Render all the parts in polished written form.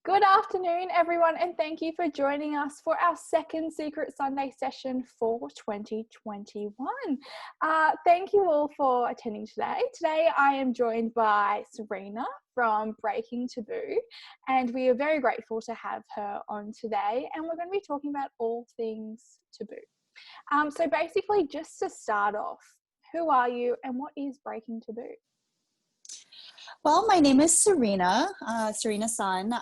Good afternoon, everyone, and thank you for joining us for our second Secret Sunday session for 2021. Thank you all for attending today. Today, I am joined by Serena from Breaking Taboo, and we are very grateful to have her on today, and we're going to be talking about all things taboo. So basically, just to start off, who are you and what is Breaking Taboo? Well, my name is Serena, Serena Sun.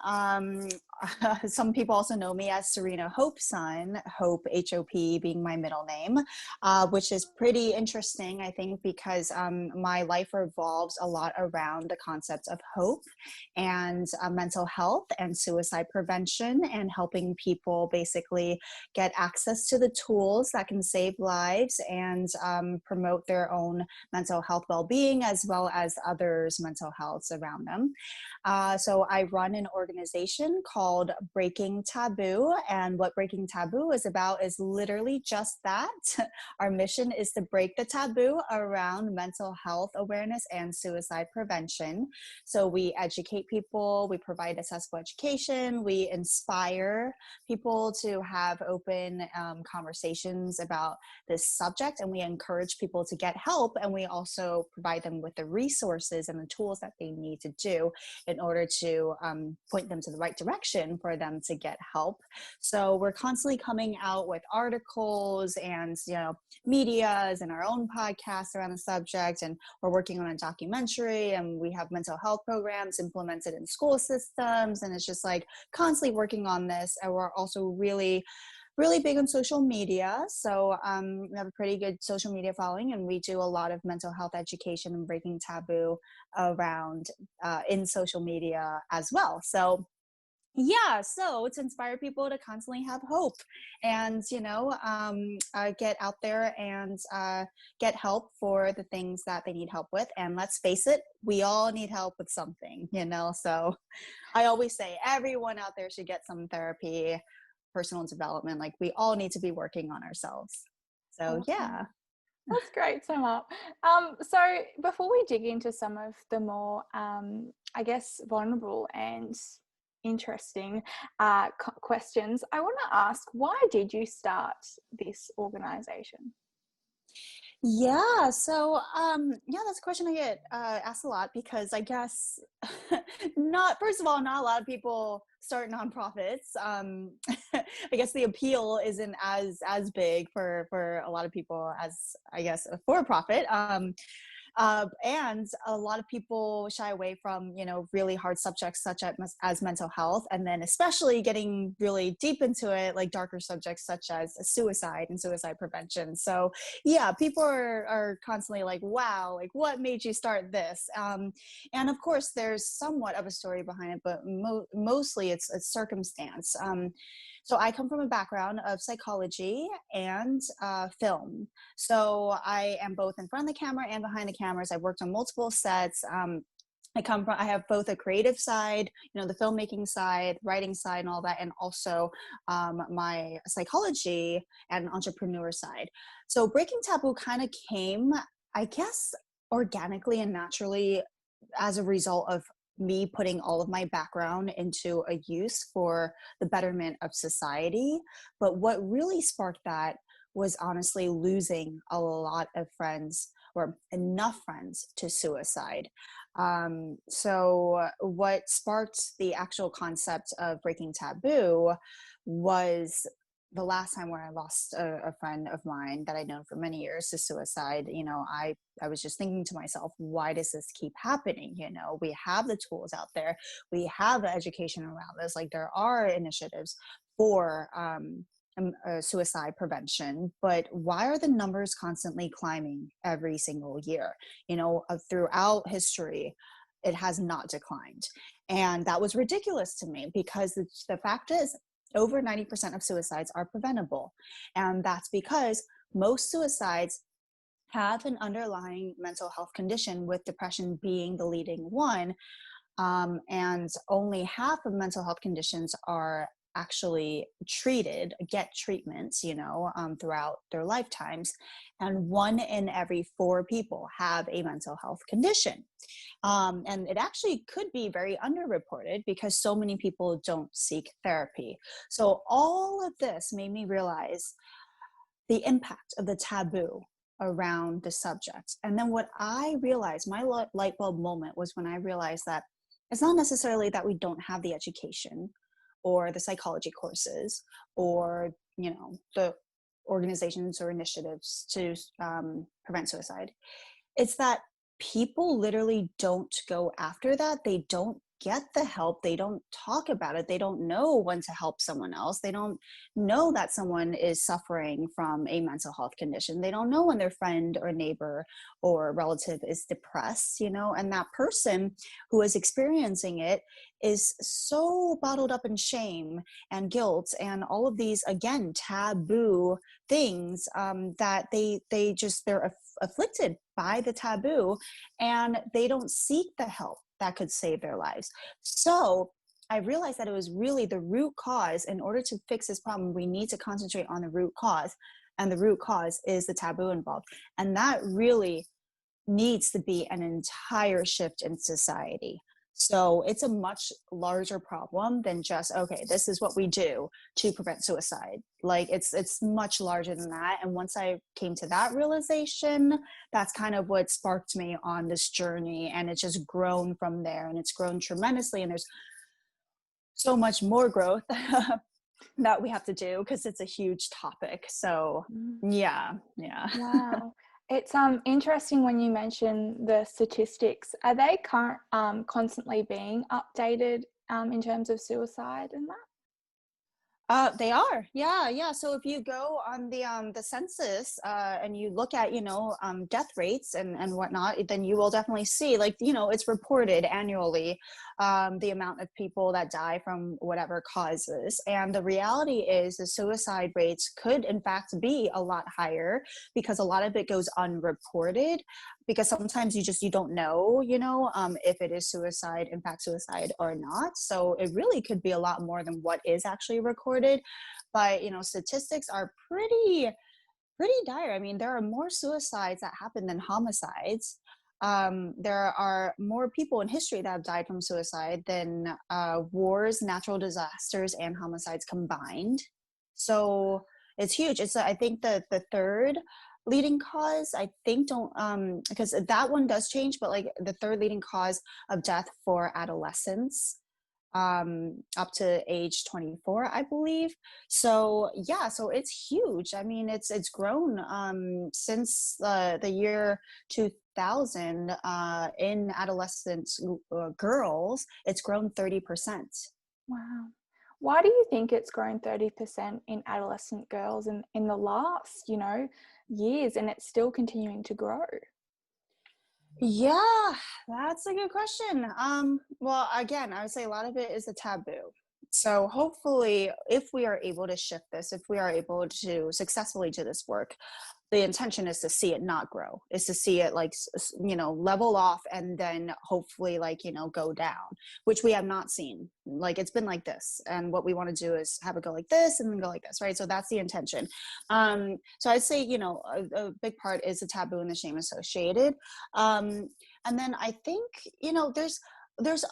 Some people also know me as Serena Hope Sun, Hope, H-O-P being my middle name, which is pretty interesting, I think, because my life revolves a lot around the concept of hope and mental health and suicide prevention and helping people basically get access to the tools that can save lives and promote their own mental health well-being as well as others' mental health around them. So I run an organization called Breaking Taboo, and what Breaking Taboo is about is literally just that. Our mission is to break the taboo around mental health awareness and suicide prevention. So we educate people, we provide accessible education, we inspire people to have open conversations about this subject, and we encourage people to get help, and we also provide them with the resources and the tools that they need to do in order to point them to the right direction for them to get help. So we're constantly coming out with articles and medias and our own podcasts around the subject, and we're working on a documentary, and we have mental health programs implemented in school systems, and it's just like constantly working on this. And we're also really big on social media. So we have a pretty good social media following, and we do a lot of mental health education and breaking taboo around in social media as well. So yeah, so to inspire people to constantly have hope and, get out there and get help for the things that they need help with. And let's face it, we all need help with something, so I always say everyone out there should get some therapy, personal development. Like, we all need to be working on ourselves. So Awesome. yeah. That's great, sum up. So before we dig into some of the more, vulnerable and interesting questions, I want to ask, why did you start this organization? Yeah, so that's a question I get asked a lot, because I guess first of all, not a lot of people start nonprofits. I guess the appeal isn't as big for a lot of people as, I guess, a for-profit. And a lot of people shy away from, really hard subjects such as mental health, and then especially getting really deep into it, like darker subjects such as suicide and suicide prevention. So yeah, people are constantly like, wow, like, what made you start this? And of course, there's somewhat of a story behind it, but mostly it's circumstance. So I come from a background of psychology and film. So I am both in front of the camera and behind the cameras. I've worked on multiple sets. I have both a creative side, the filmmaking side, writing side, and all that, and also my psychology and entrepreneur side. So Breaking Taboo kind of came, I guess, organically and naturally as a result of me putting all of my background into a use for the betterment of society. But what really sparked that was honestly losing a lot of friends, or enough friends, to suicide. So what sparked the actual concept of Breaking Taboo was the last time where I lost a friend of mine that I'd known for many years to suicide. I was just thinking to myself, why does this keep happening? We have the tools out there. We have the education around this. Like, there are initiatives for suicide prevention, but why are the numbers constantly climbing every single year? Throughout history, it has not declined. And that was ridiculous to me, because the fact is, over 90% of suicides are preventable. And that's because most suicides have an underlying mental health condition, with depression being the leading one. And only half of mental health conditions are actually get treatments, throughout their lifetimes. And 1 in every 4 people have a mental health condition. And it actually could be very underreported because so many people don't seek therapy. So all of this made me realize the impact of the taboo around the subject. And then what I realized, my light bulb moment was when I realized that it's not necessarily that we don't have the education or the psychology courses or, the organizations or initiatives to prevent suicide. It's that people literally don't go after that. They don't get the help. They don't talk about it. They don't know when to help someone else. They don't know that someone is suffering from a mental health condition. They don't know when their friend or neighbor or relative is depressed, and that person who is experiencing it is so bottled up in shame and guilt and all of these, again, taboo things, that they're afflicted by the taboo, and they don't seek the help that could save their lives. So I realized that it was really the root cause. In order to fix this problem, we need to concentrate on the root cause, and the root cause is the taboo involved. And that really needs to be an entire shift in society. So it's a much larger problem than just, okay, this is what we do to prevent suicide. Like it's much larger than that. And once I came to that realization, that's kind of what sparked me on this journey. And it's just grown from there, and it's grown tremendously. And there's so much more growth that we have to do because it's a huge topic. So yeah. Wow. It's interesting when you mention the statistics. Are they constantly being updated in terms of suicide and that? They are, yeah. So if you go on the census and you look at death rates and whatnot, then you will definitely see, like, it's reported annually, the amount of people that die from whatever causes. And the reality is the suicide rates could in fact be a lot higher because a lot of it goes unreported, because sometimes you don't know, if it is suicide, in fact, suicide or not. So it really could be a lot more than what is actually recorded. But, statistics are pretty dire. I mean, there are more suicides that happen than homicides. There are more people in history that have died from suicide than wars, natural disasters, and homicides combined. So it's huge. It's, I think, the third leading cause, I think, don't because that one does change, but like the third leading cause of death for adolescents up to age 24, I believe. So yeah, so it's huge. I mean, it's grown since the year 2000 in adolescent girls. It's grown 30%. Wow. Why do you think it's grown 30% in adolescent girls in the last, years, and it's still continuing to grow? Yeah, that's a good question. Well, again, I would say a lot of it is a taboo. So hopefully, if we are able to shift this, if we are able to successfully do this work, the intention is to see it not grow, is to see it like, level off, and then hopefully go down, which we have not seen. Like, it's been like this. And what we want to do is have it go like this and then go like this, right? So that's the intention. So I'd say, a big part is the taboo and the shame associated. And then I think, there's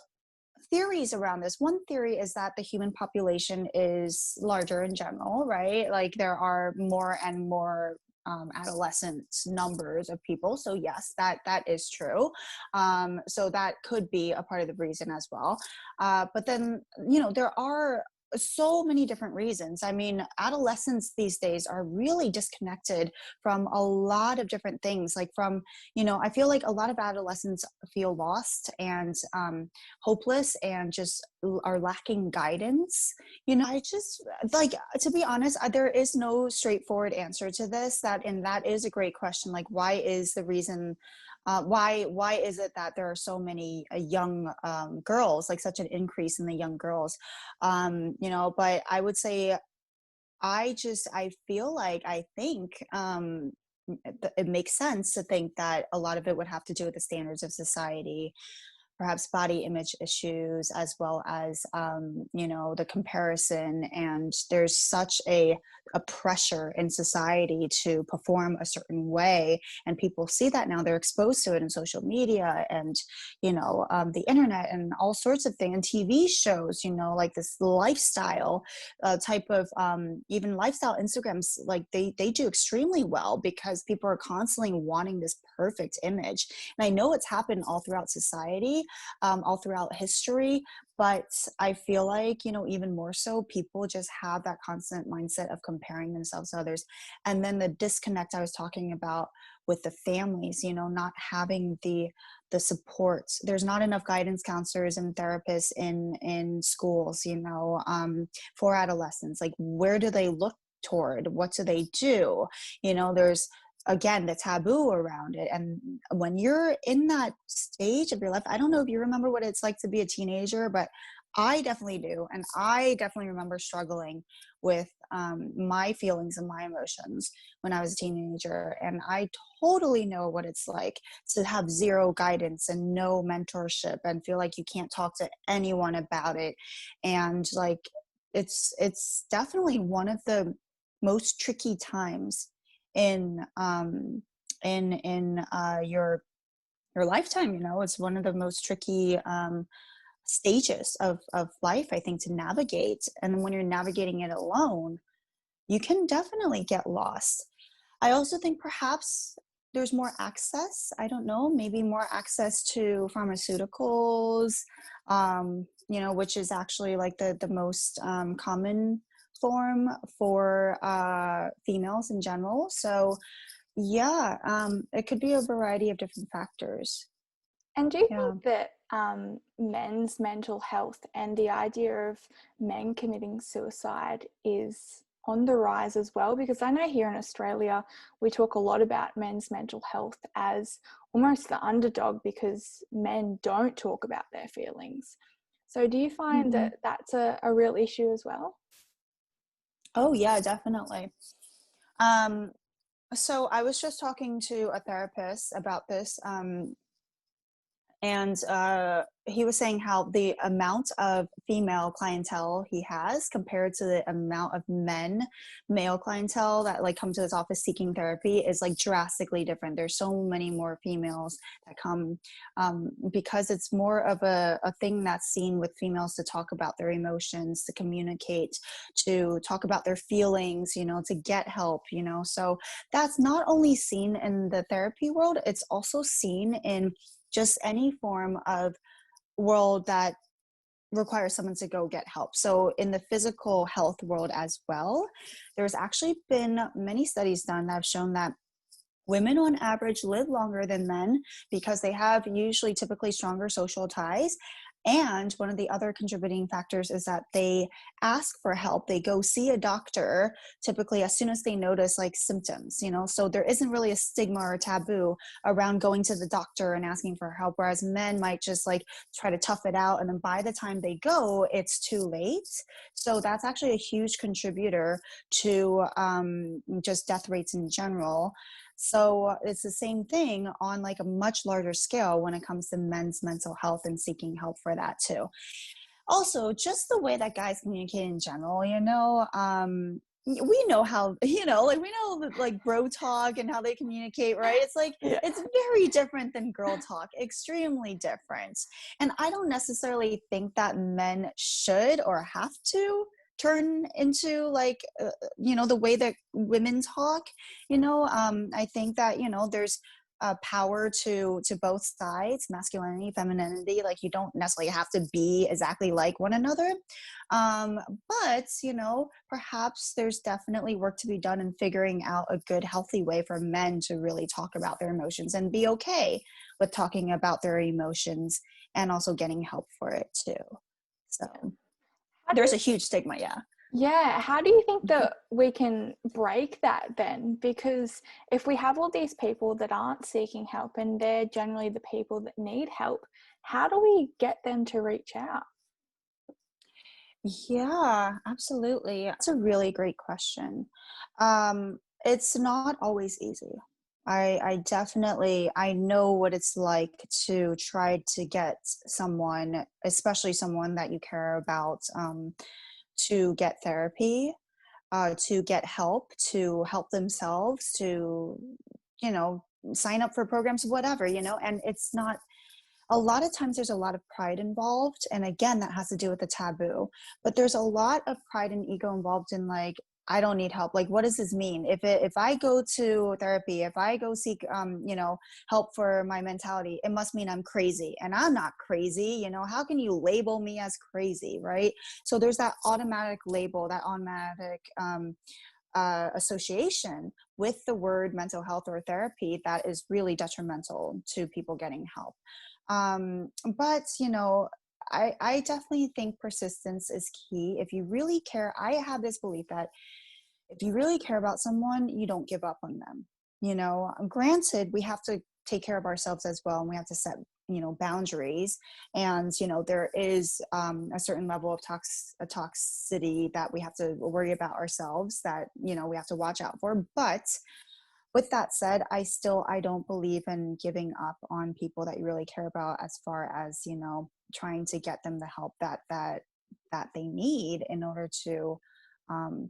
theories around this. One theory is that the human population is larger in general, right? Like, there are more and more adolescent numbers of people. So yes, that is true. So that could be a part of the reason as well. But then, there are so many different reasons. I mean, adolescents these days are really disconnected from a lot of different things. Like I feel like a lot of adolescents feel lost and hopeless and just are lacking guidance. I just, like, to be honest, there is no straightforward answer to this. And that is a great question. Like, why is the reason? Why is it that there are so many young girls, like such an increase in the young girls? But I would say I feel like, I think it makes sense to think that a lot of it would have to do with the standards of society. perhaps body image issues, as well as the comparison. And there's such a pressure in society to perform a certain way, and people see that now. They're exposed to it in social media and the internet and all sorts of things, and TV shows, like this lifestyle type of even lifestyle Instagrams, like they do extremely well because people are constantly wanting this perfect image. And I know it's happened all throughout society, all throughout history, but I feel like, even more so, people just have that constant mindset of comparing themselves to others. And then the disconnect I was talking about with the families, not having the support. There's not enough guidance counselors and therapists in schools, for adolescents. Like, where do they look toward? What do they do? There's, again, the taboo around it. And when you're in that stage of your life, I don't know if you remember what it's like to be a teenager, but I definitely do. And I definitely remember struggling with my feelings and my emotions when I was a teenager. And I totally know what it's like to have zero guidance and no mentorship and feel like you can't talk to anyone about it. And like, it's definitely one of the most tricky times in your lifetime. It's one of the most tricky stages of life, I think, to navigate. And when you're navigating it alone, you can definitely get lost. I also think perhaps there's more access. I don't know, maybe more access to pharmaceuticals, which is actually like the most common form for females in general. So yeah, it could be a variety of different factors. And do you Yeah. think that men's mental health and the idea of men committing suicide is on the rise as well? Because I know here in Australia, we talk a lot about men's mental health as almost the underdog because men don't talk about their feelings. So do you find Mm-hmm. that that's a real issue as well? Oh yeah, definitely. Um, so I was just talking to a therapist about this, and he was saying how the amount of female clientele he has compared to the amount of male clientele that like come to his office seeking therapy is like drastically different. There's so many more females that come because it's more of a thing that's seen with females to talk about their emotions, to communicate, to talk about their feelings, to get help, so that's not only seen in the therapy world, it's also seen in just any form of world that requires someone to go get help. So in the physical health world as well, there's actually been many studies done that have shown that women on average live longer than men because they have usually typically stronger social ties. And one of the other contributing factors is that they ask for help. They go see a doctor typically as soon as they notice like symptoms, so there isn't really a stigma or taboo around going to the doctor and asking for help. Whereas men might just like try to tough it out. And then by the time they go, it's too late. So that's actually a huge contributor to just death rates in general. So it's the same thing on like a much larger scale when it comes to men's mental health and seeking help for that too. Also, just the way that guys communicate in general, we know how, like we know like bro talk and how they communicate, right? It's like, Yeah. it's very different than girl talk, extremely different. And I don't necessarily think that men should or have to turn into like, the way that women talk, I think that, there's power to both sides, masculinity, femininity. Like you don't necessarily have to be exactly like one another, but perhaps there's definitely work to be done in figuring out a good healthy way for men to really talk about their emotions and be okay with talking about their emotions and also getting help for it too. So there's a huge stigma. Yeah, how do you think that we can break that then? Because if we have all these people that aren't seeking help and they're generally the people that need help, how do we get them to reach out? Yeah, absolutely. That's a really great question. It's not always easy. I definitely, I know what it's like to try to get someone, especially someone that you care about, to get therapy, to help themselves, to, you know, sign up for programs, whatever, and it's not, a lot of times there's a lot of pride involved. And again, that has to do with the taboo, but there's a lot of pride and ego involved in like, I don't need help. Like, what does this mean? If I go to therapy, if I go seek, help for my mentality, it must mean I'm crazy, and I'm not crazy. How can you label me as crazy? Right. So there's that automatic label, that automatic, association with the word mental health or therapy that is really detrimental to people getting help. But I definitely think persistence is key. If you really care, I have this belief that if you really care about someone, you don't give up on them. Granted, we have to take care of ourselves as well, and we have to set boundaries. And there is a certain level of toxicity that we have to worry about ourselves, that we have to watch out for. But with that said, I don't believe in giving up on people that you really care about, as far as trying to get them the help that they need in order to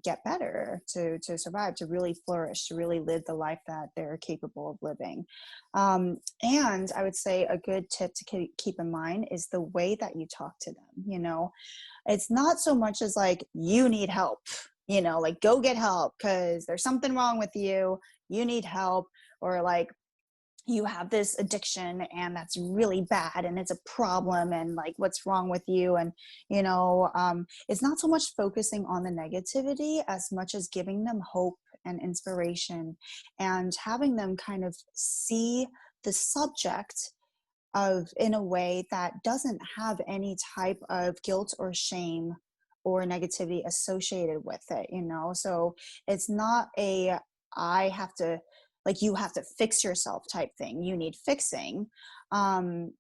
get better, to survive, to really flourish, to really live the life that they're capable of living. And I would say a good tip to keep in mind is the way that you talk to them. It's not so much as like, you need help, like, go get help because there's something wrong with you, you need help, or like, you have this addiction and that's really bad and it's a problem, and like, what's wrong with you? And it's not so much focusing on the negativity as much as giving them hope and inspiration, and having them kind of see the subject of in a way that doesn't have any type of guilt or shame or negativity associated with it. So it's not a, I have to, like, you have to fix yourself type thing, you need fixing.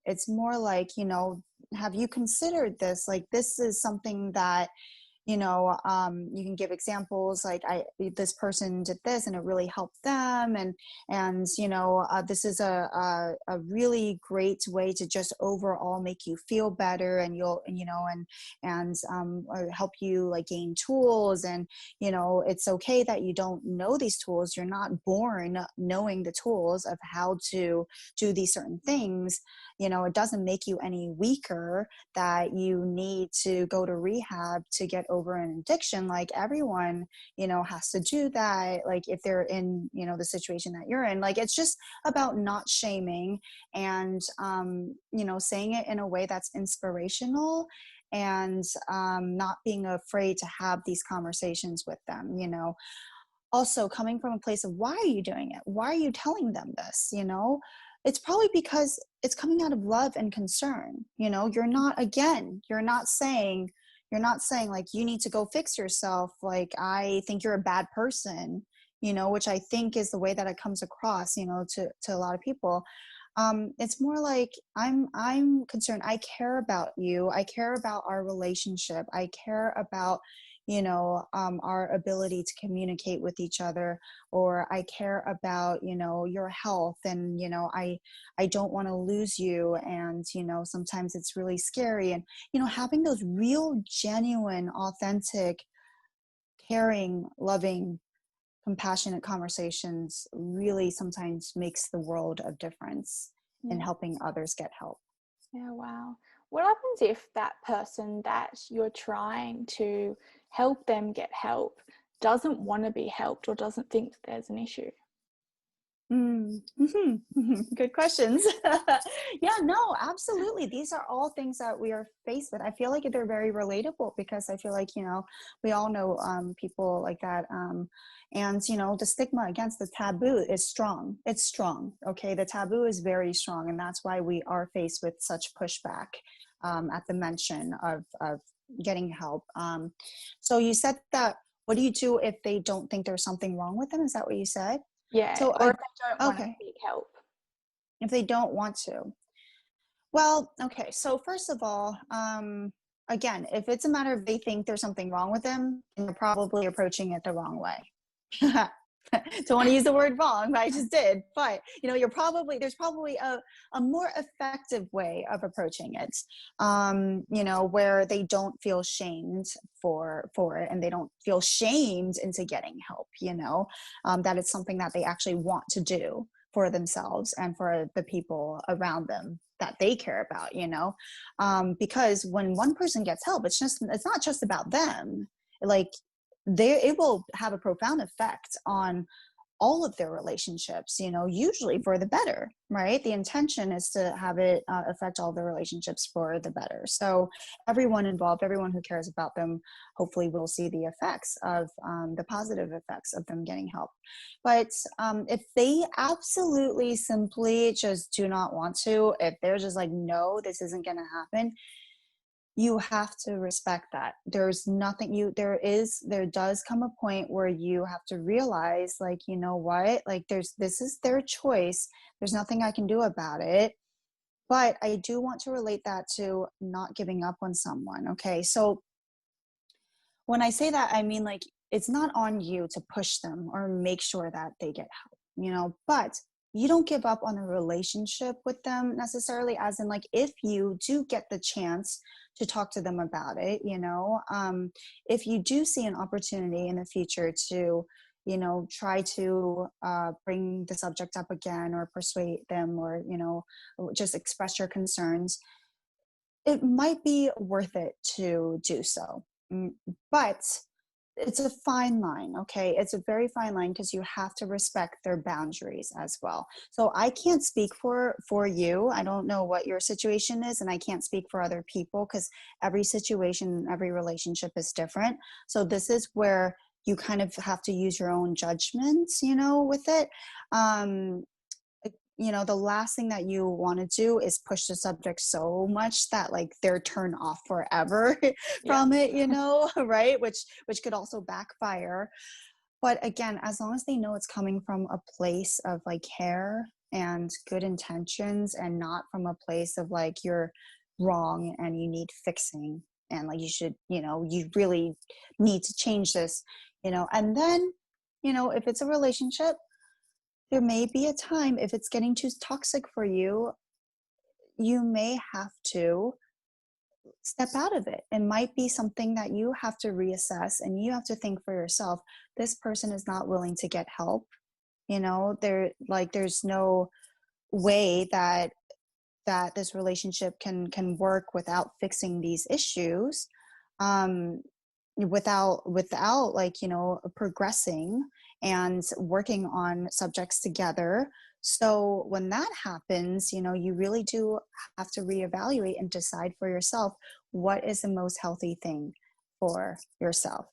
It's more like, have you considered this? Like, this is something that you can give examples like, this person did this and it really helped them, and this is a really great way to just overall make you feel better, and you'll help you like gain tools. And it's okay that you don't know these tools, you're not born knowing the tools of how to do these certain things. It doesn't make you any weaker that you need to go to rehab to get over an addiction. Like, everyone has to do that, like, if they're in the situation that you're in. Like, it's just about not shaming, and saying it in a way that's inspirational, and not being afraid to have these conversations with them. Also coming from a place of, why are you doing it? Why are you telling them this? It's probably because it's coming out of love and concern. You're not, again, you're not saying like, you need to go fix yourself, like, I think you're a bad person, which I think is the way that it comes across, to a lot of people. It's more like, I'm concerned, I care about you, I care about our relationship, I care about our ability to communicate with each other, or I care about your health, and I don't want to lose you, and sometimes it's really scary. And having those real, genuine, authentic, caring, loving, compassionate conversations really sometimes makes the world of difference in Yeah. helping others get help. Yeah, wow. What happens if that person that you're trying to help them get help doesn't want to be helped, or doesn't think that there's an issue? Good questions. Yeah, no, absolutely. These are all things that we are faced with. I feel like they're very relatable, because I feel like, we all know people like that. And, the stigma against the taboo is strong. It's strong. Okay. The taboo is very strong. And that's why we are faced with such pushback at the mention of getting help. So you said that, what do you do if they don't think there's something wrong with them? Is that what you said? Yeah, So or if they don't want to okay, seek help. if they don't want to. Well, okay. So first of all, again, if it's a matter of they think there's something wrong with them, then you're probably approaching it the wrong way. don't want to use the word wrong, but I just did. But there's probably a more effective way of approaching it, where they don't feel shamed for it, and they don't feel shamed into getting help. That it's something that they actually want to do for themselves and for the people around them that they care about. Because when one person gets help, it's not just about them. Like, it will have a profound effect on all of their relationships, usually for the better, right? The intention is to have it affect all the relationships for the better. So everyone involved, everyone who cares about them, hopefully will see the effects of the positive effects of them getting help. But if they absolutely simply just do not want to, if they're just like, no, this isn't going to happen, you have to respect that. There's nothing there does come a point where you have to realize, like, you know what, like, this is their choice. There's nothing I can do about it. But I do want to relate that to not giving up on someone. Okay. So when I say that, I mean, like, it's not on you to push them or make sure that they get help, but you don't give up on a relationship with them necessarily, as in, like, if you do get the chance to talk to them about it, if you do see an opportunity in the future to, try to bring the subject up again, or persuade them, or, just express your concerns, it might be worth it to do so. But it's a fine line. Okay. It's a very fine line, because you have to respect their boundaries as well. So I can't speak for you. I don't know what your situation is, and I can't speak for other people, because every situation, every relationship is different. So this is where you kind of have to use your own judgments, with it. The last thing that you want to do is push the subject so much that, like, they're turned off forever from it, right? Which could also backfire. But again, as long as they know it's coming from a place of, like, care and good intentions, and not from a place of, like, you're wrong and you need fixing, and, like, you should, you really need to change this, and then, if it's a relationship, there may be a time, if it's getting too toxic for you, you may have to step out of it. It might be something that you have to reassess, and you have to think for yourself, this person is not willing to get help. There's no way that this relationship can work without fixing these issues, without like, progressing and working on subjects together. So when that happens, you really do have to reevaluate and decide for yourself what is the most healthy thing for yourself.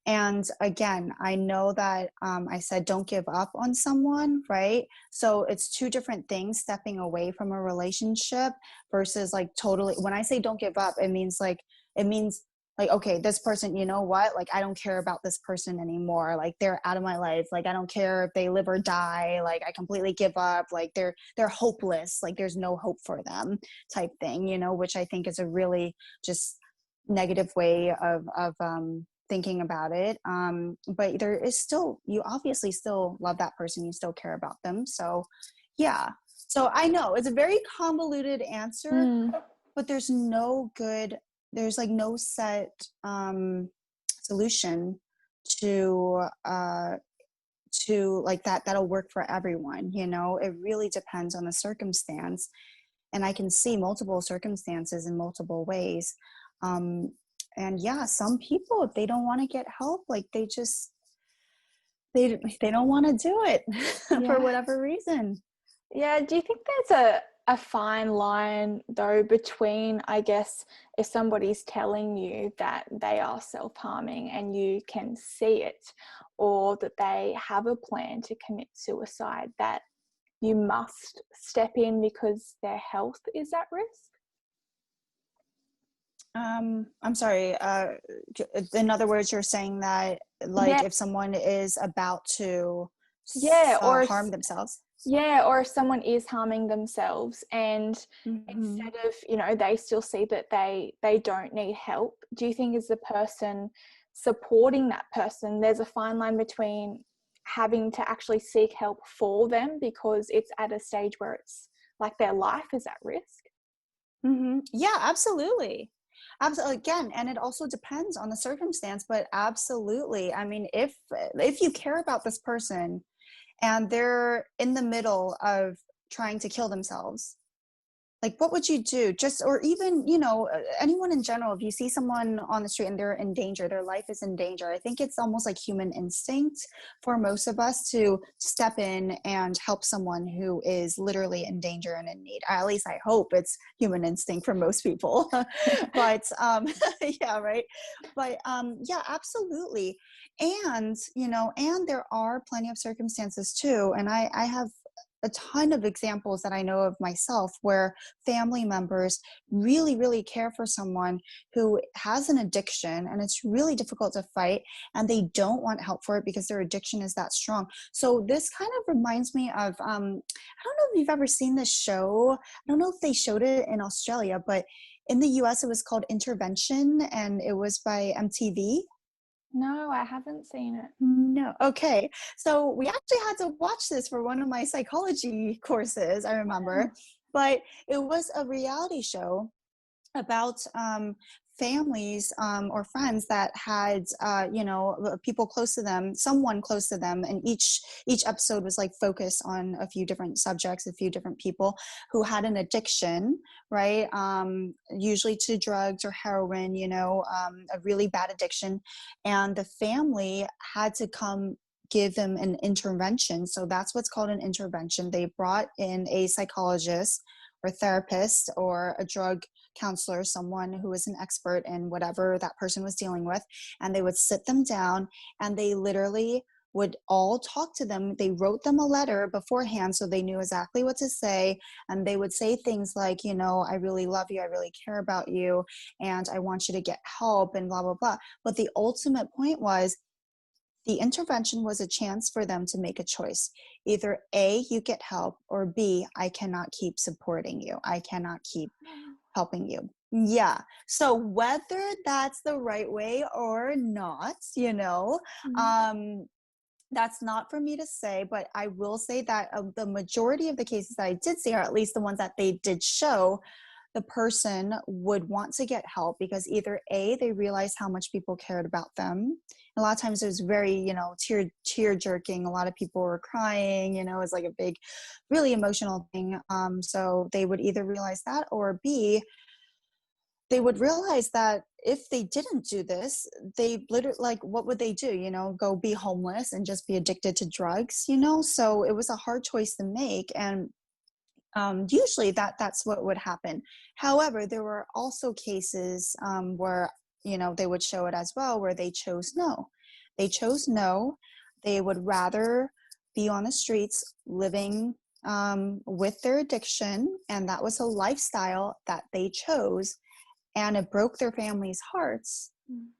And again, I know that I said don't give up on someone, right? So it's two different things: stepping away from a relationship versus, like, totally. When I say don't give up, it means like, okay, this person, you know what? Like, I don't care about this person anymore. Like, they're out of my life. Like, I don't care if they live or die. Like, I completely give up. Like, they're hopeless. Like, there's no hope for them, type thing, which I think is a really just negative way of thinking about it. But there is still, you obviously still love that person. You still care about them. So yeah. So I know it's a very convoluted answer, but there's like no set solution to like that'll work for everyone. It really depends on the circumstance, and I can see multiple circumstances in multiple ways. And yeah, some people, if they don't want to get help, like, they don't want to do it for whatever reason. Yeah. Do you think there's a fine line, though, between, I guess, if somebody's telling you that they are self-harming and you can see it, or that they have a plan to commit suicide, that you must step in because their health is at risk? I'm sorry. In other words, you're saying that, like, if someone is about to harm themselves. Yeah, or if someone is harming themselves, and instead of, they still see that they don't need help, do you think as the person supporting that person, there's a fine line between having to actually seek help for them because it's at a stage where it's like their life is at risk. Yeah, absolutely. Absolutely. Again, and it also depends on the circumstance, but absolutely. I mean, if you care about this person and they're in the middle of trying to kill themselves, like, what would you do? Just, or even, anyone in general, if you see someone on the street and they're in danger, their life is in danger, I think it's almost like human instinct for most of us to step in and help someone who is literally in danger and in need. At least I hope it's human instinct for most people. But yeah, right. But yeah, absolutely. And, and there are plenty of circumstances too. And I have a ton of examples that I know of myself where family members really, really care for someone who has an addiction and it's really difficult to fight, and they don't want help for it because their addiction is that strong. So this kind of reminds me of, I don't know if you've ever seen this show. I don't know if they showed it in Australia, but in the US, it was called Intervention, and it was by MTV. No, I haven't seen it. No. Okay. So we actually had to watch this for one of my psychology courses, I remember. But it was a reality show about families or friends that had people close to them, someone close to them, and each episode was like focused on a few different subjects, a few different people who had an addiction, right? Usually to drugs or heroin, a really bad addiction, and the family had to come give them an intervention. So that's what's called an intervention. They brought in a psychologist or therapist or a drug counselor, someone who is an expert in whatever that person was dealing with, and they would sit them down and they literally would all talk to them. They wrote them a letter beforehand so they knew exactly what to say, and they would say things like, I really love you, I really care about you, and I want you to get help, and blah blah blah. But the ultimate point was, the intervention was a chance for them to make a choice. Either A, you get help, or B, I cannot keep supporting you. I cannot keep helping you. Yeah. So whether that's the right way or not, that's not for me to say, but I will say that the majority of the cases that I did see, or at least the ones that they did show, the person would want to get help because either A, they realized how much people cared about them. A lot of times it was very, tear jerking. A lot of people were crying, it was like a big, really emotional thing. So they would either realize that, or B, they would realize that if they didn't do this, they literally, like, what would they do? Go be homeless and just be addicted to drugs, So it was a hard choice to make. And usually that's what would happen. However, there were also cases where, they would show it as well, where they chose no. They chose no. They would rather be on the streets living with their addiction. And that was a lifestyle that they chose. And it broke their families' hearts.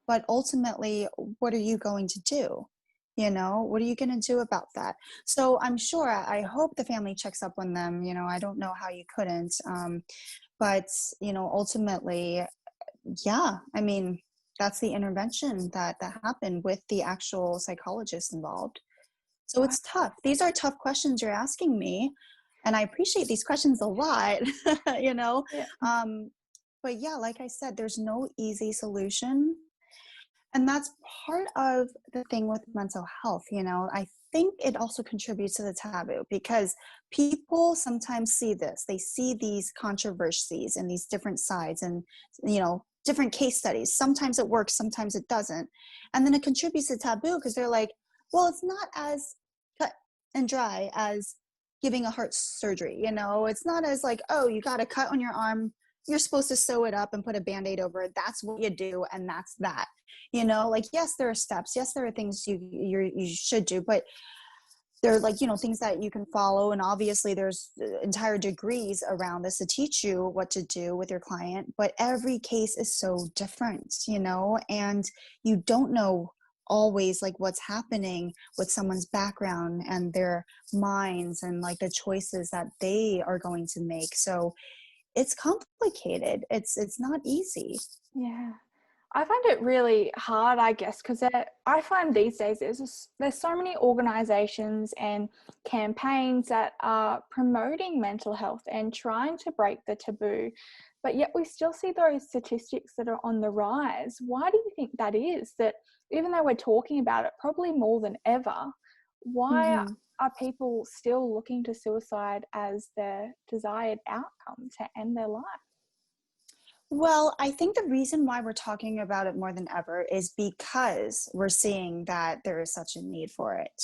But ultimately, what are you going to do? What are you going to do about that? So I'm sure, I hope the family checks up on them. I don't know how you couldn't. But, ultimately, yeah, I mean, that's the intervention that happened with the actual psychologist involved. So it's tough. These are tough questions you're asking me. And I appreciate these questions a lot, Yeah. But yeah, like I said, there's no easy solution. And that's part of the thing with mental health. I think it also contributes to the taboo because people sometimes see this. They see these controversies and these different sides and, different case studies. Sometimes it works, sometimes it doesn't. And then it contributes to taboo because they're like, well, it's not as cut and dry as giving a heart surgery. It's not as like, oh, you got a cut on your arm, you're supposed to sew it up and put a Band-Aid over it. That's what you do, and that's that. Like, yes, there are steps. Yes, there are things you should do, but there are, like, things that you can follow. And obviously there's entire degrees around this to teach you what to do with your client. But every case is so different, and you don't know always like what's happening with someone's background and their minds and like the choices that they are going to make. So it's complicated. It's not easy. Yeah. I find it really hard, I guess, because I find these days there's so many organizations and campaigns that are promoting mental health and trying to break the taboo, but yet we still see those statistics that are on the rise. Why do you think that is? That even though we're talking about it probably more than ever, why Mm-hmm. are people still looking to suicide as their desired outcome to end their life? Well, I think the reason why we're talking about it more than ever is because we're seeing that there is such a need for it.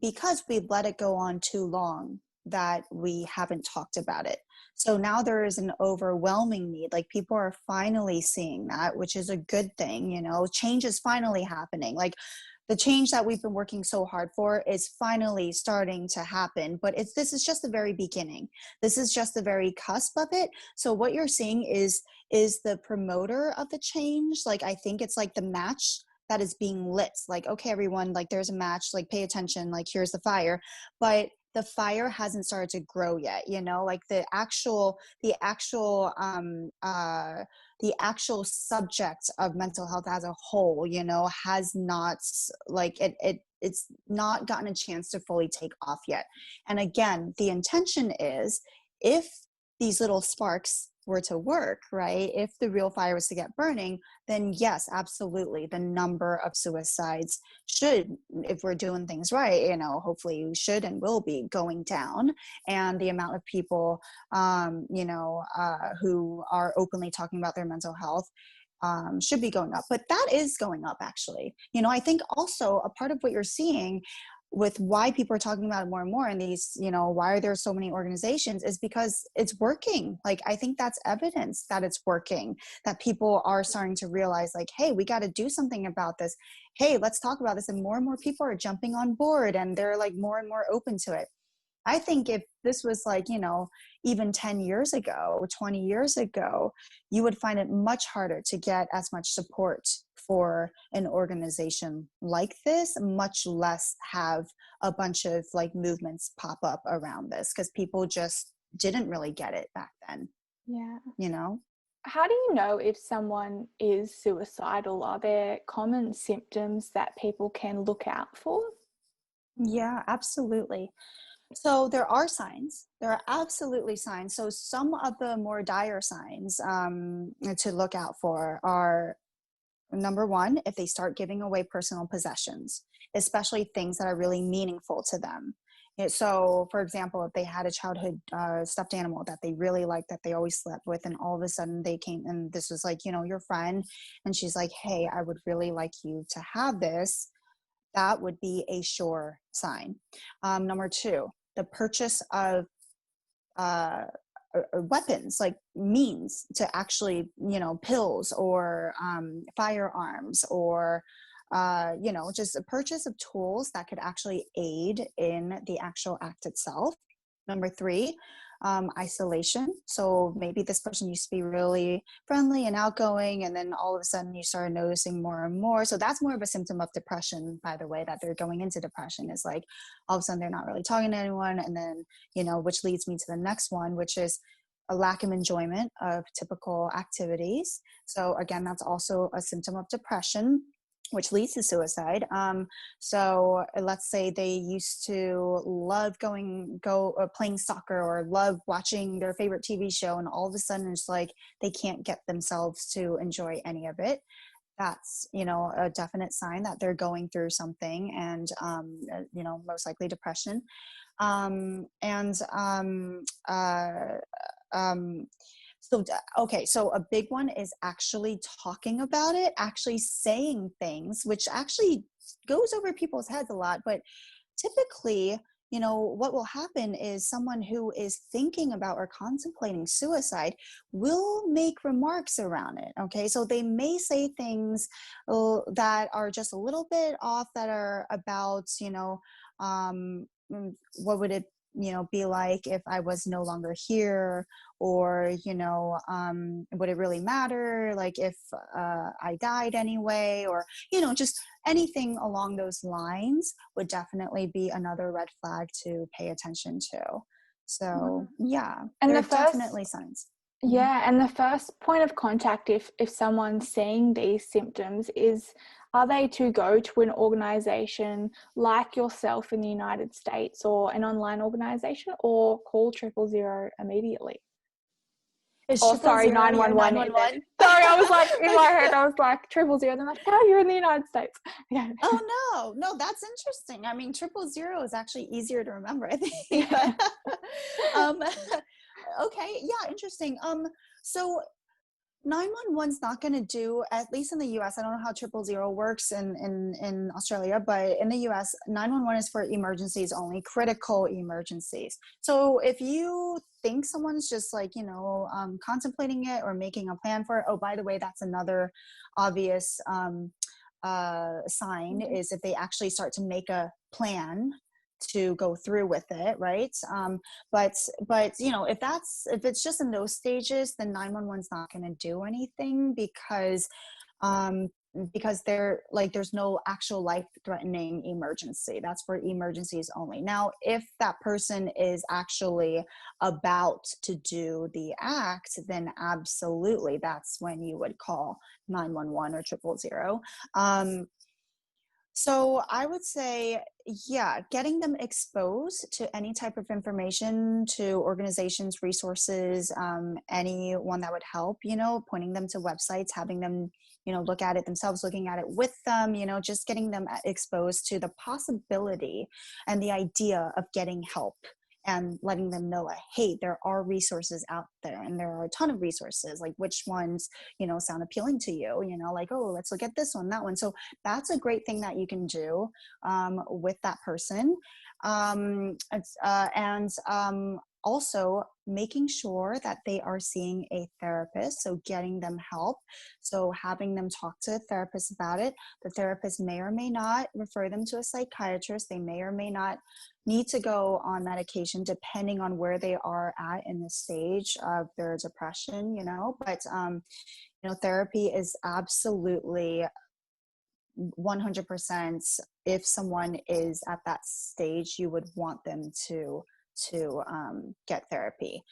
Because we've let it go on too long that we haven't talked about it. So now there is an overwhelming need. Like people are finally seeing that, which is a good thing. Change is finally happening. Like the change that we've been working so hard for is finally starting to happen, but this is just the very beginning. This is just the very cusp of it. So what you're seeing is the promoter of the change. Like I think it's like the match that is being lit. Like, okay, everyone, like there's a match, like pay attention, like here's the fire. But the fire hasn't started to grow yet, like the actual subject of mental health as a whole, has not, like it's not gotten a chance to fully take off yet. And again, the intention is, if these little sparks were to work, right? If the real fire was to get burning, then yes, absolutely, the number of suicides should, if we're doing things right, hopefully we should and will be going down. And the amount of people, who are openly talking about their mental health should be going up. But that is going up, actually. I think also a part of what you're seeing with why people are talking about it more and more, and these, why are there so many organizations, is because it's working. Like, I think that's evidence that it's working, that people are starting to realize, like, hey, we got to do something about this. Hey, let's talk about this. And more people are jumping on board, and they're like more and more open to it. I think if this was like, even 10 years ago, 20 years ago, you would find it much harder to get as much support for an organization like this, much less have a bunch of like movements pop up around this, because people just didn't really get it back then. Yeah. you know? How do you know if someone is suicidal? Are there common symptoms that people can look out for? Yeah, absolutely. So there are signs. There are absolutely signs. So some of the more dire signs to look out for are, number one, if they start giving away personal possessions, especially things that are really meaningful to them. So, for example, if they had a childhood stuffed animal that they really liked, that they always slept with, and all of a sudden they came, and this was like, your friend, and she's like, hey, I would really like you to have this, that would be a sure sign. Number two, the purchase of uh, weapons, like means to actually, pills or firearms, or just a purchase of tools that could actually aid in the actual act itself. Number three, isolation. So maybe this person used to be really friendly and outgoing, and then all of a sudden you started noticing more and more. So that's more of a symptom of depression, by the way, that they're going into depression, is like all of a sudden they're not really talking to anyone. And then, which leads me to the next one, which is a lack of enjoyment of typical activities. So again, that's also a symptom of depression, which leads to suicide. So let's say they used to love playing soccer, or love watching their favorite TV show, and all of a sudden it's like they can't get themselves to enjoy any of it. That's, a definite sign that they're going through something, and, most likely depression. And so, okay, so a big one is actually talking about it, actually saying things, which actually goes over people's heads a lot. But typically, what will happen is someone who is thinking about or contemplating suicide will make remarks around it. Okay, so they may say things that are just a little bit off, that are about, what would it be like if I was no longer here, or would it really matter, like if I died anyway, or just anything along those lines would definitely be another red flag to pay attention to. So yeah, And there the are first definitely signs. Yeah, and the first point of contact, if someone's seeing these symptoms, is are they to go to an organization like yourself in the United States or an online organization, or call 000 immediately? Is Oh, triple sorry, zero your 911 is it? 911? Sorry, I was like, in my head, I was like 000. I'm like, oh, you're in the United States. Yeah. Oh no, that's interesting. I mean, 000 is actually easier to remember, I think. Yeah. um, okay, yeah, interesting. So 911's not going to do, at least in the US. I don't know how 000 works in Australia, but in the US, 911 is for emergencies only, critical emergencies. So if you think someone's just like, contemplating it or making a plan for it, oh, by the way, that's another obvious sign, is if they actually start to make a plan to go through with it, right? But if it's just in those stages, then 911's not going to do anything, because they're like, there's no actual life-threatening emergency. That's for emergencies only. Now, if that person is actually about to do the act, then absolutely, that's when you would call 911 or 000. So I would say, yeah, getting them exposed to any type of information, to organizations, resources, anyone that would help, pointing them to websites, having them, look at it themselves, looking at it with them, just getting them exposed to the possibility and the idea of getting help, and letting them know, like, hey, there are resources out there, and there are a ton of resources, like which ones, sound appealing to you, like, oh, let's look at this one, that one. So that's a great thing that you can do with that person. Also making sure that they are seeing a therapist, so getting them help, so having them talk to a therapist about it. The therapist may or may not refer them to a psychiatrist. They may or may not need to go on medication, depending on where they are at in the stage of their depression, but therapy is absolutely 100%. If someone is at that stage, you would want them to get therapy.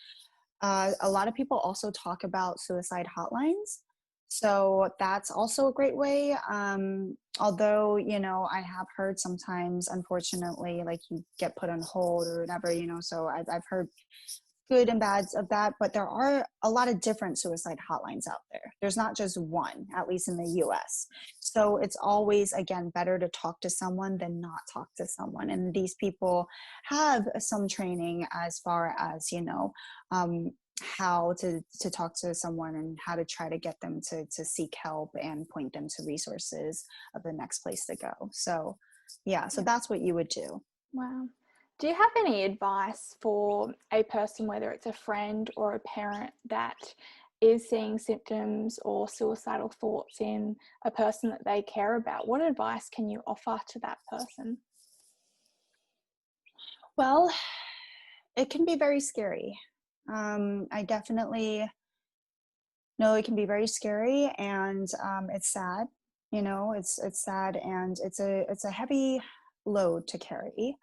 A lot of people also talk about suicide hotlines, so that's also a great way. Although, I have heard sometimes, unfortunately, like, you get put on hold or whatever, so I've heard good and bads of that, but there are a lot of different suicide hotlines out there. There's not just one, at least in the US. So it's always, again, better to talk to someone than not talk to someone. And these people have some training as far as, how to talk to someone, and how to try to get them to seek help, and point them to resources of the next place to go. So yeah, so that's what you would do. Wow. Do you have any advice for a person, whether it's a friend or a parent, that is seeing symptoms or suicidal thoughts in a person that they care about? What advice can you offer to that person? Well, it can be very scary. I definitely know it can be very scary, and it's sad. It's sad, and it's a heavy load to carry.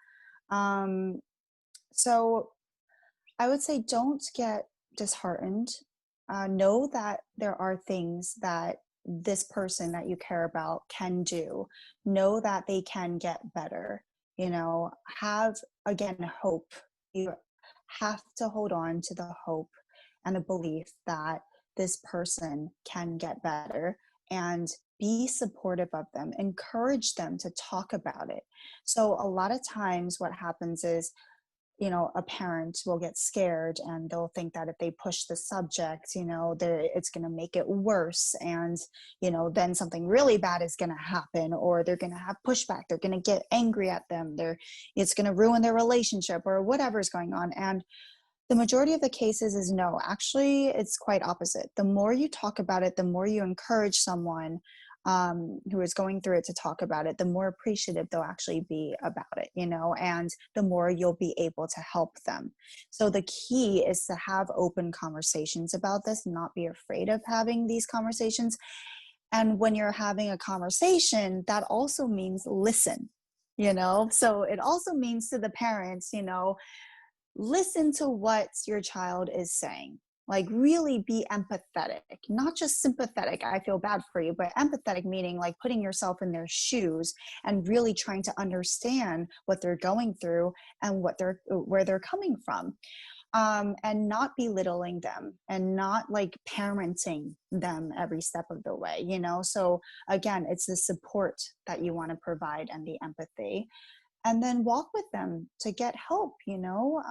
Um, so I would say, don't get disheartened. Know that there are things that this person that you care about can do. Know that they can get better. Have, again, hope. You have to hold on to the hope and the belief that this person can get better, and be supportive of them. Encourage them to talk about it. So a lot of times what happens is, a parent will get scared, and they'll think that if they push the subject, it's going to make it worse. And, then something really bad is going to happen, or they're going to have pushback. They're going to get angry at them. It's going to ruin their relationship, or whatever's going on. And the majority of the cases is no, actually, it's quite opposite. The more you talk about it, the more you encourage someone who is going through it to talk about it, the more appreciative they'll actually be about it, and the more you'll be able to help them. So the key is to have open conversations about this, not be afraid of having these conversations. And when you're having a conversation, that also means listen, so it also means to the parents, listen to what your child is saying. Like really be empathetic, not just sympathetic. I feel bad for you, but empathetic meaning like putting yourself in their shoes and really trying to understand what they're going through and where they're coming from. And not belittling them and not like parenting them every step of the way, you know? So again, it's the support that you want to provide and the empathy, and then walk with them to get help, you know?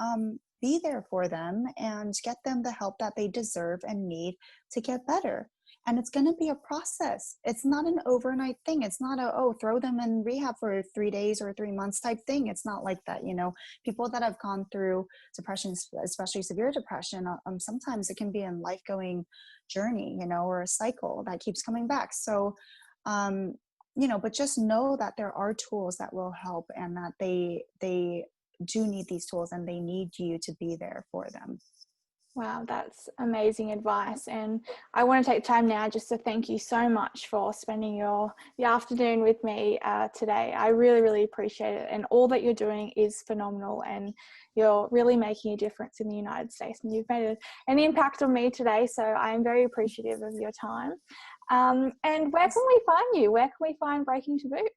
Be there for them and get them the help that they deserve and need to get better. And it's going to be a process. It's not an overnight thing. It's not throw them in rehab for 3 days or 3 months type thing. It's not like that. You know, people that have gone through depression, especially severe depression, sometimes it can be a life going journey, you know, or a cycle that keeps coming back. So, you know, but just know that there are tools that will help, and that they do need these tools, and they need you to be there for them. Wow, that's amazing advice. And I want to take time now just to thank you so much for spending the afternoon with me today. I really, really appreciate it. And all that you're doing is phenomenal. And you're really making a difference in the United States. And you've made an impact on me today. So I am very appreciative of your time. And where can we find you? Where can we find Breaking Taboo?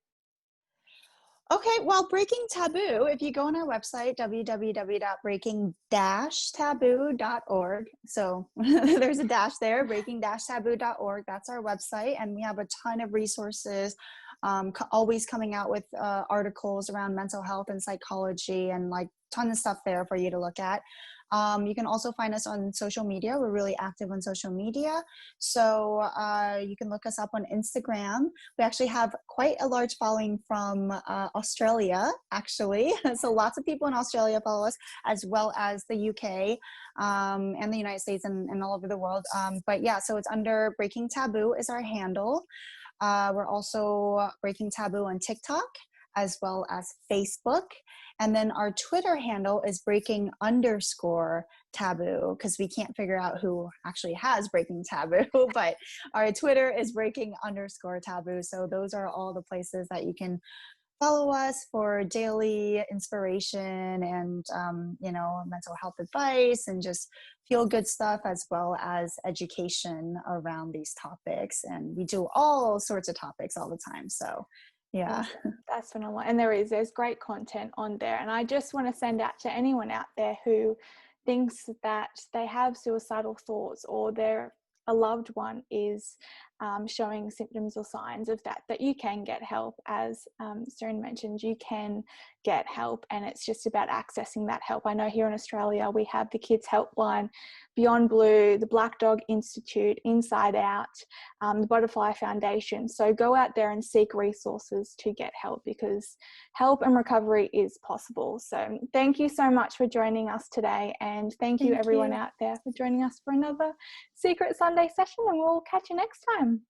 Okay, well, Breaking Taboo, if you go on our website, www.breaking-taboo.org. So there's a dash there, breaking-taboo.org. That's our website. And we have a ton of resources, always coming out with articles around mental health and psychology, and like ton of stuff there for you to look at. You can also find us on social media. We're really active on social media. So you can look us up on Instagram. We actually have quite a large following from Australia, actually. So lots of people in Australia follow us, as well as the UK and the United States, and all over the world. But yeah, so it's under Breaking Taboo is our handle. We're also Breaking Taboo on TikTok, as well as Facebook. And then our Twitter handle is breaking_taboo, because we can't figure out who actually has Breaking Taboo, but our Twitter is breaking_taboo. So those are all the places that you can follow us for daily inspiration and, you know, mental health advice and just feel good stuff, as well as education around these topics. And we do all sorts of topics all the time. So yeah. Awesome. That's phenomenal. And there's great content on there. And I just want to send out to anyone out there who thinks that they have suicidal thoughts, or a loved one is showing symptoms or signs of that you can get help. As Serena mentioned, you can get help, and it's just about accessing that help. I know here in Australia we have the Kids Helpline, Beyond Blue, the Black Dog Institute, Inside Out, the Butterfly Foundation. So go out there and seek resources to get help, because help and recovery is possible. So thank you so much for joining us today, and thank you everyone out there for joining us for another Secret Sunday session, and we'll catch you next time.